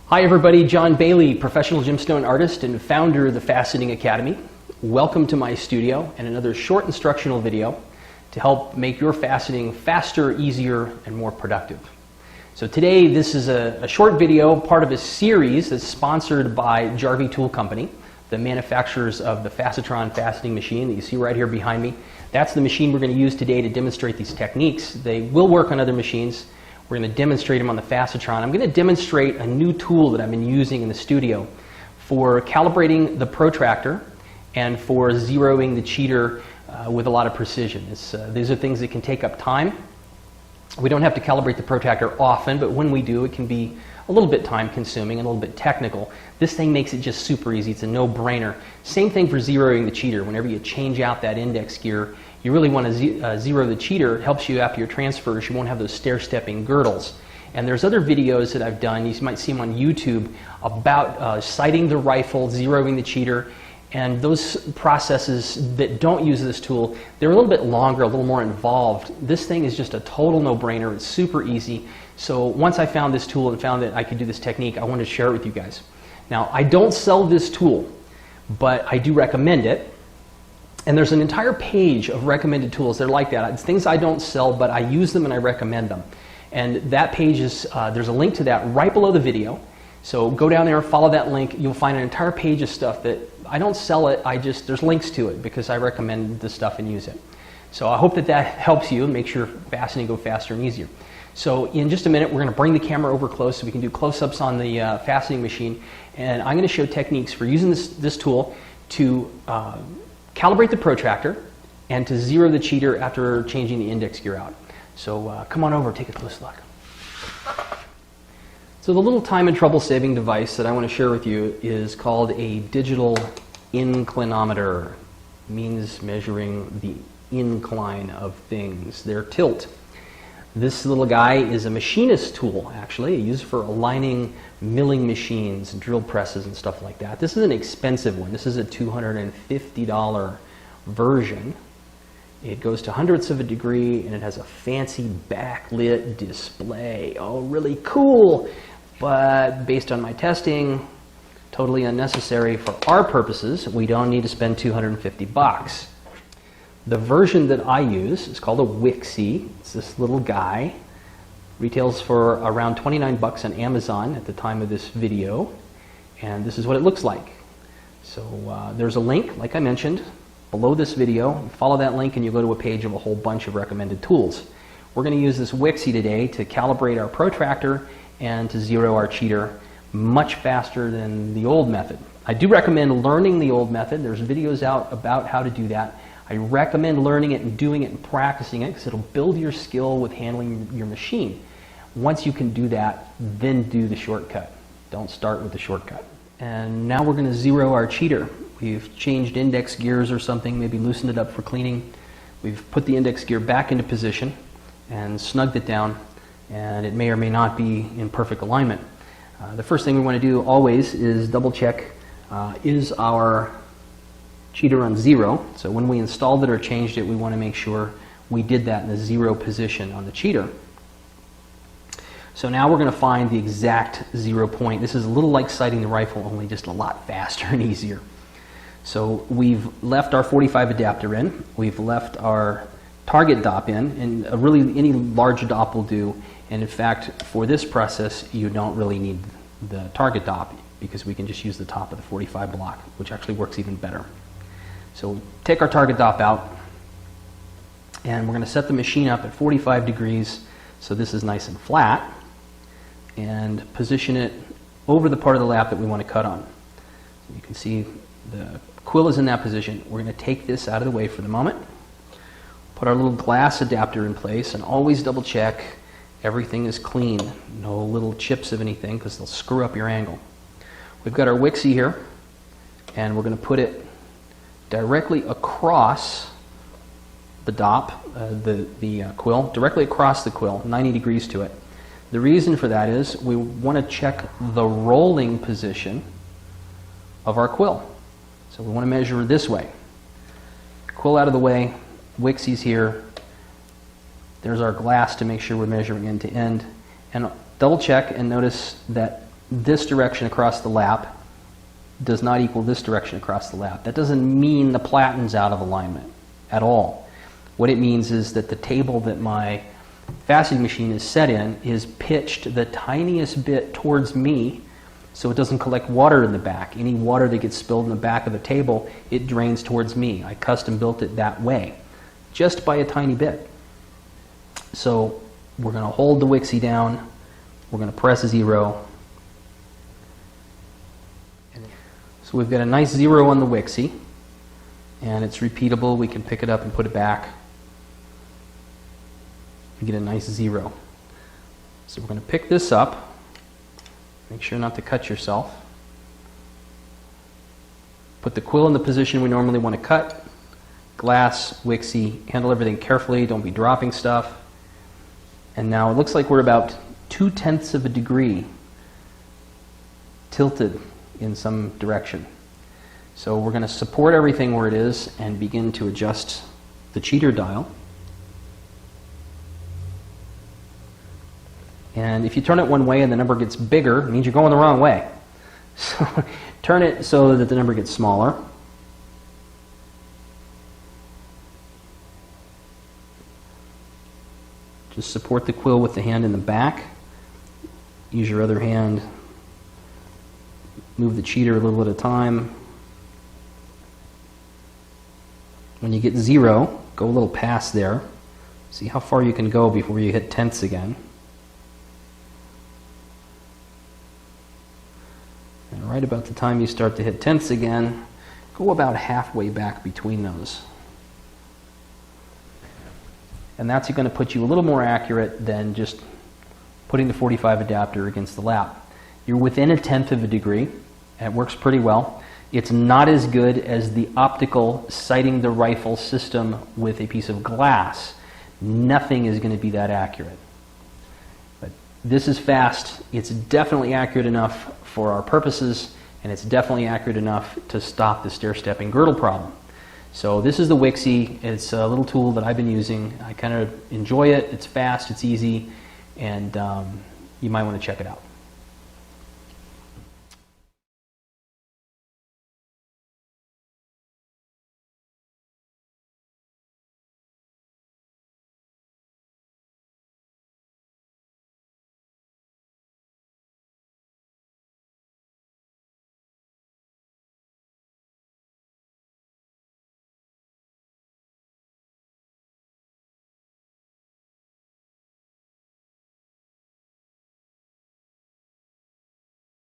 Hi everybody, John Bailey, professional gemstone artist and founder of the Faceting Academy. Welcome to my studio and another short instructional video to help make your faceting faster, easier, and more productive. So today this is a short video, part of a series that's sponsored by Jarvie Tool Company, the manufacturers of the Facetron faceting machine that you see right here behind me. That's the machine we're going to use today to demonstrate these techniques. They will work on other machines. We're going to demonstrate them on the Facetron. I'm going to demonstrate a new tool that I've been using in the studio for calibrating the protractor and for zeroing the cheater with a lot of precision. These are things that can take up time. We don't have to calibrate the protractor often, but when we do, it can be a little bit time consuming and a little bit technical. This thing makes it just super easy. It's a no-brainer. Same thing for zeroing the cheater. Whenever you change out that index gear, you really want to zero the cheater. It helps you after your transfers. You won't have those stair-stepping girdles. And there's other videos that I've done, you might see them on YouTube, about sighting the rifle, zeroing the cheater. And those processes that don't use this tool, they're a little bit longer, a little more involved. This thing is just a total no-brainer. It's super easy. So once I found this tool and found that I could do this technique, I wanted to share it with you guys. Now, I don't sell this tool, but I do recommend it. And there's an entire page of recommended tools that are like that. It's things I don't sell, but I use them and I recommend them. And that page is, there's a link to that right below the video. So go down there, follow that link. You'll find an entire page of stuff that I don't sell it, there's links to it because I recommend this stuff and use it. So I hope that that helps you and makes your faceting go faster and easier. So in just a minute, we're going to bring the camera over close so we can do close-ups on the faceting machine. And I'm going to show techniques for using this tool to calibrate the protractor and to zero the cheater after changing the index gear out. So come on over, take a close look. So the little time and trouble saving device that I want to share with you is called a digital inclinometer. It means measuring the incline of things, their tilt. This little guy is a machinist tool, actually. Used for aligning milling machines, drill presses, and stuff like that. This is an expensive one. This is a $250 version. It goes to hundredths of a degree, and it has a fancy backlit display. Oh, really cool! But based on my testing, totally unnecessary for our purposes. We don't need to spend $250. The version that I use is called a Wixie. It's this little guy. Retails for around 29 bucks on Amazon at the time of this video. And this is what it looks like. So there's a link, like I mentioned, below this video. Follow that link and you'll go to a page of a whole bunch of recommended tools. We're going to use this Wixie today to calibrate our protractor and to zero our cheater much faster than the old method. I do recommend learning the old method. There's videos out about how to do that. I recommend learning it and doing it and practicing it because it'll build your skill with handling your machine. Once you can do that, then do the shortcut. Don't start with the shortcut. And now we're going to zero our cheater. We've changed index gears or something, maybe loosened it up for cleaning. We've put the index gear back into position and snugged it down, and it may or may not be in perfect alignment. The first thing we want to do always is double check, is our cheater on zero? So when we installed it or changed it, we want to make sure we did that in the zero position on the cheater. So now we're going to find the exact 0 point. This is a little like sighting the rifle, only just a lot faster and easier. So we've left our 45 adapter in, we've left our target dop in, and really any large dop will do. And in fact, for this process, you don't really need the target dop because we can just use the top of the 45 block, which actually works even better. So we take our target dop out, and we're going to set the machine up at 45 degrees so this is nice and flat, and position it over the part of the lap that we want to cut on. So you can see the quill is in that position. We're going to take this out of the way for the moment, put our little glass adapter in place, and always double check everything is clean. No little chips of anything because they'll screw up your angle. We've got our Wixie here, and we're going to put it directly across the dop, the quill, directly across the quill, 90 degrees to it. The reason for that is we want to check the rolling position of our quill. So we want to measure this way. Quill out of the way, Wixie's here. There's our glass to make sure we're measuring end to end. And double check and notice that this direction across the lap does not equal this direction across the lap. That doesn't mean the platen's out of alignment at all. What it means is that the table that my faceting machine is set in is pitched the tiniest bit towards me so it doesn't collect water in the back. Any water that gets spilled in the back of the table, it drains towards me. I custom built it that way, just by a tiny bit. So we're going to hold the Wixie down, we're going to press 0. So we've got a nice 0 on the Wixie, and it's repeatable. We can pick it up and put it back and get a nice 0. So we're going to pick this up. Make sure not to cut yourself. Put the quill in the position we normally want to cut. Glass, Wixie, handle everything carefully, don't be dropping stuff. And now it looks like we're about 2/10 of a degree tilted in some direction. So we're going to support everything where it is and begin to adjust the cheater dial. And if you turn it one way and the number gets bigger, it means you're going the wrong way. So turn it so that the number gets smaller. Just support the quill with the hand in the back. Use your other hand. Move the cheater a little at a time. When you get 0, go a little past there. See how far you can go before you hit tenths again. And right about the time you start to hit tenths again, go about halfway back between those. And that's going to put you a little more accurate than just putting the 45 adapter against the lap. You're within 1/10 of a degree, and it works pretty well. It's not as good as the optical sighting the rifle system with a piece of glass. Nothing is going to be that accurate. But this is fast. It's definitely accurate enough for our purposes, and it's definitely accurate enough to stop the stair-stepping girdle problem. So this is the Wixie. It's a little tool that I've been using. I kind of enjoy it. It's fast, it's easy, and you might want to check it out.